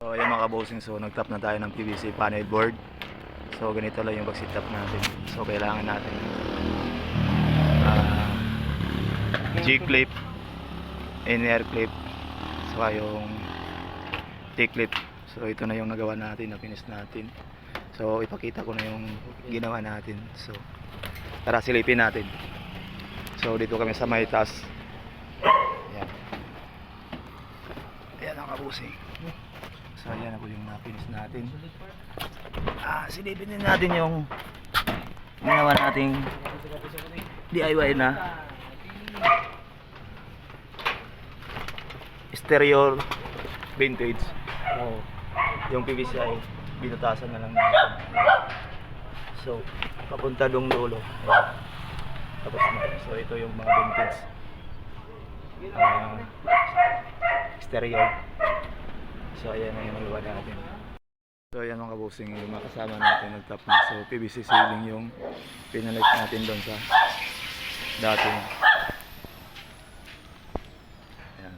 So ayan mga kabosing, so nagtap na tayo ng PVC panel board. So ganito lang yung pag-sit up natin. So kailangan natin G-clip, in-air clip, saka yung T-clip. So ito na yung nagawa natin, na-finish natin. So ipakita ko na yung ginawa natin. So tara silipin natin. So dito kami sa may taas. Ayan. Ayan ang kabosing. So ayan ako yung na-finish natin. Silipin din natin yung ginawa nating DIY na stereo vintage. Yung PVC ay binutasan na lang natin. So papunta dong dulo. Tapos na. So ito yung mga vintage stereo. So ayan na yung magawa natin. So ayan mga kabosing, yung mga kasama natin nagtap na. So PVC ceiling yung pinalit natin doon sa dating. Ayan.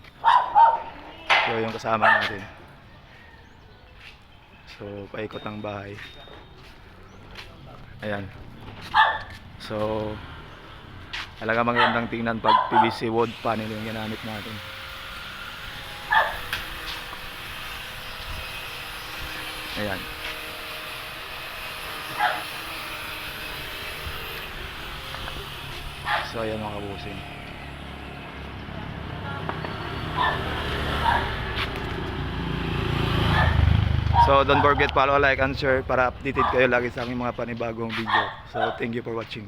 So yung kasama natin. So paikot ang bahay. Ayan. So talaga magandang tingnan pag PVC wood panel yung ginamit natin. Ayan. So ayan mga kabosing. So don't forget follow, like and share para updated kayo lagi sa aking mga panibagong video. So thank you for watching.